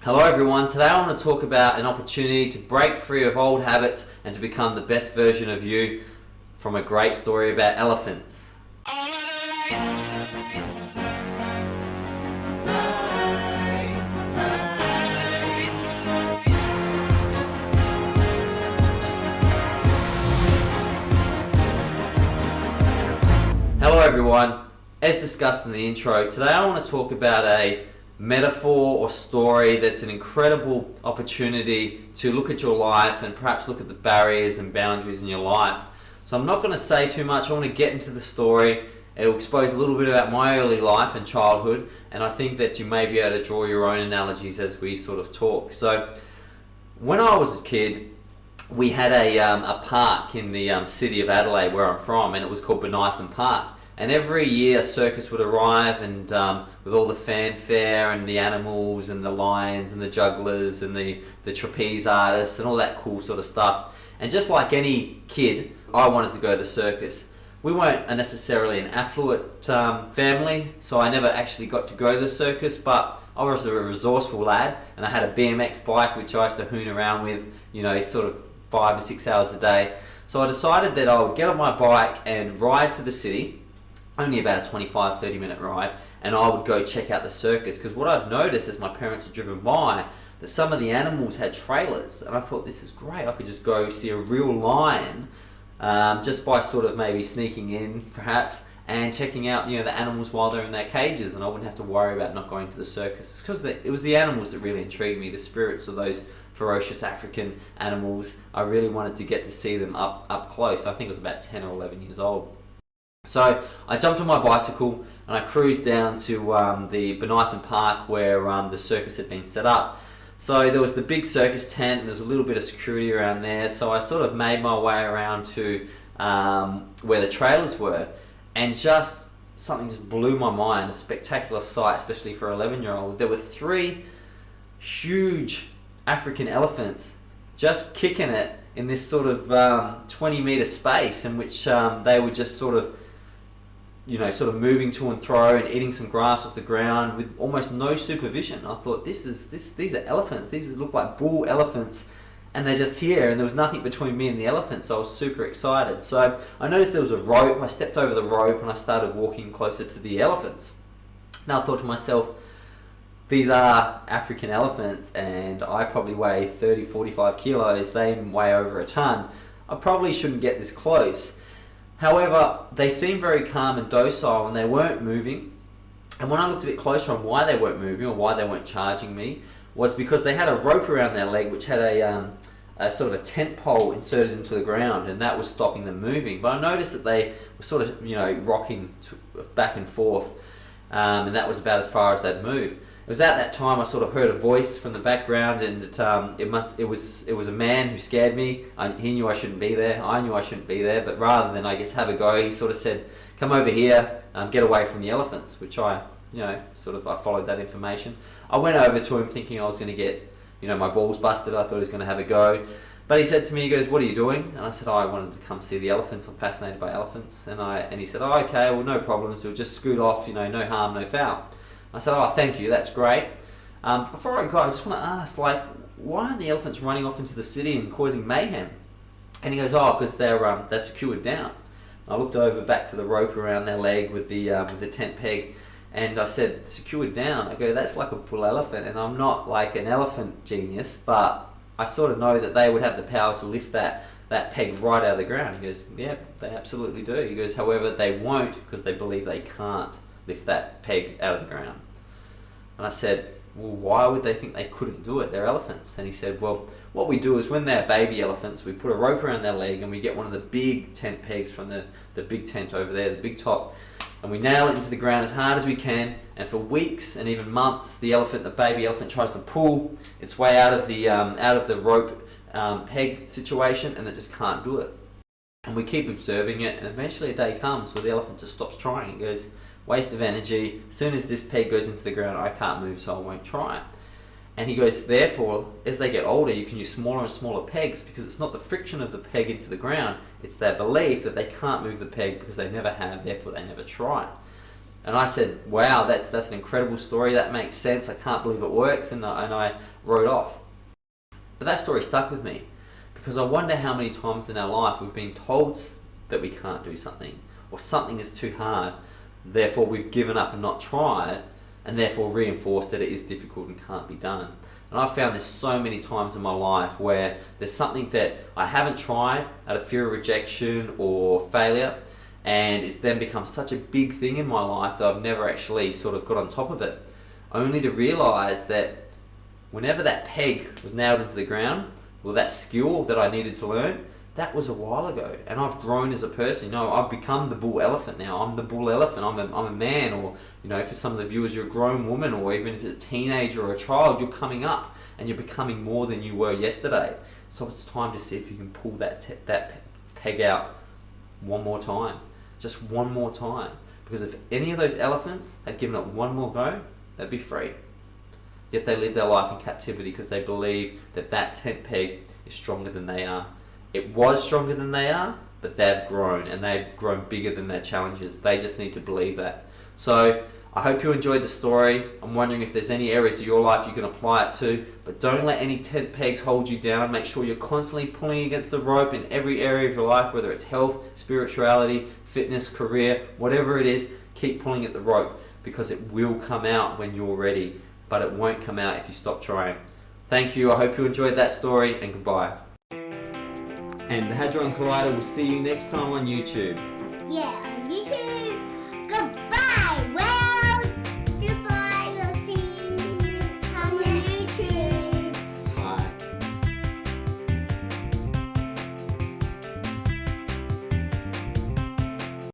Hello everyone, today I want to talk about an opportunity to break free of old habits and to become the best version of you from a great story about elephants. Hello everyone, as discussed in the intro, today I want to talk about a metaphor or story that's an incredible opportunity to look at your life and perhaps look at the barriers and boundaries in your life. So I'm not going to say too much. I want to get into the story. It'll expose a little bit about my early life and childhood, and I think that you may be able to draw your own analogies as we sort of talk. So when I was a kid, we had a park in the city of Adelaide where I'm from, and it was called Benithan Park. And every year a circus would arrive, and with all the fanfare and the animals and the lions and the jugglers and the trapeze artists and all that cool sort of stuff. And just like any kid, I wanted to go to the circus. We weren't necessarily an affluent family, so I never actually got to go to the circus, but I was a resourceful lad, and I had a BMX bike which I used to hoon around with, sort of 5 to 6 hours a day. So I decided that I would get on my bike and ride to the city, only about a 25-30 minute ride, and I would go check out the circus, because what I'd noticed as my parents had driven by, that some of the animals had trailers, and I thought, this is great, I could just go see a real lion just by sort of maybe sneaking in perhaps and checking out the animals while they're in their cages, and I wouldn't have to worry about not going to the circus. It's because it was the animals that really intrigued me, the spirits of those ferocious African animals. I really wanted to get to see them up close. I think I was about 10 or 11 years old. So I jumped on my bicycle and I cruised down to the Benithan Park where the circus had been set up. So there was the big circus tent and there was a little bit of security around there. So I sort of made my way around to where the trailers were, and something just blew my mind. A spectacular sight, especially for an 11-year-old. There were 3 huge African elephants just kicking it in this sort of 20-meter space, in which they were just sort of moving to and fro and eating some grass off the ground with almost no supervision. I thought, these are elephants. These look like bull elephants, and they're just here, and there was nothing between me and the elephants, so I was super excited. So I noticed there was a rope. I stepped over the rope and I started walking closer to the elephants. Now I thought to myself, these are African elephants, and I probably weigh 30, 45 kilos. They weigh over a ton. I probably shouldn't get this close. However, they seemed very calm and docile, and they weren't moving. And when I looked a bit closer on why they weren't moving or why they weren't charging me, was because they had a rope around their leg which had a sort of a tent pole inserted into the ground, and that was stopping them moving. But I noticed that they were sort of rocking back and forth, and that was about as far as they'd move. It was at that time I sort of heard a voice from the background, and it was a man who scared me. He knew I shouldn't be there. I knew I shouldn't be there, but rather than, I guess, have a go, he sort of said, "Come over here, get away from the elephants," which I followed that information. I went over to him thinking I was going to get, my balls busted. I thought he was going to have a go. But he said to me, he goes, "What are you doing?" And I said, "I wanted to come see the elephants. I'm fascinated by elephants." And he said, "Oh, okay, well, no problems. We'll just scoot off, no harm, no foul." I said, "Oh, thank you, that's great." Before I go, I just want to ask, why aren't the elephants running off into the city and causing mayhem? And he goes, "Oh, because they're secured down." I looked over back to the rope around their leg with the tent peg, and I said, "Secured down?" I go, "That's like a bull elephant, and I'm not like an elephant genius, but I sort of know that they would have the power to lift that peg right out of the ground." He goes, "Yeah, they absolutely do." He goes, "However, they won't because they believe they can't lift that peg out of the ground." And I said, "Well, why would they think they couldn't do it? They're elephants." And he said, "Well, what we do is when they're baby elephants, we put a rope around their leg and we get one of the big tent pegs from the big tent over there, the big top, and we nail it into the ground as hard as we can, and for weeks and even months, the baby elephant tries to pull its way out of the rope peg situation, and it just can't do it. And we keep observing it, and eventually a day comes where the elephant just stops trying. It goes, waste of energy. As soon as this peg goes into the ground, I can't move, so I won't try. And he goes, therefore, as they get older, you can use smaller and smaller pegs, because it's not the friction of the peg into the ground, it's their belief that they can't move the peg because they never have, therefore they never try. And I said, wow, that's an incredible story, that makes sense, I can't believe it works, and I wrote off. But that story stuck with me, because I wonder how many times in our life we've been told that we can't do something, or something is too hard, therefore we've given up and not tried, and therefore reinforced that it is difficult and can't be done. And I've found this so many times in my life where there's something that I haven't tried out of fear of rejection or failure, and it's then become such a big thing in my life that I've never actually sort of got on top of it, only to realise that whenever that peg was nailed into the ground, or that skill that I needed to learn, that was a while ago, and I've grown as a person. I've become the bull elephant now. I'm the bull elephant. I'm a man, or for some of the viewers, you're a grown woman, or even if it's a teenager or a child, you're coming up and you're becoming more than you were yesterday. So it's time to see if you can pull that peg out one more time, just one more time. Because if any of those elephants had given it one more go, they'd be free. Yet they live their life in captivity because they believe that tent peg is stronger than they are. It was stronger than they are, but they've grown, and they've grown bigger than their challenges. They just need to believe that. So I hope you enjoyed the story. I'm wondering if there's any areas of your life you can apply it to, but don't let any tent pegs hold you down. Make sure you're constantly pulling against the rope in every area of your life, whether it's health, spirituality, fitness, career, whatever it is. Keep pulling at the rope, because it will come out when you're ready, but it won't come out if you stop trying. Thank you. I hope you enjoyed that story, and goodbye. And the Hadron Collider will see you next time on YouTube. Yeah.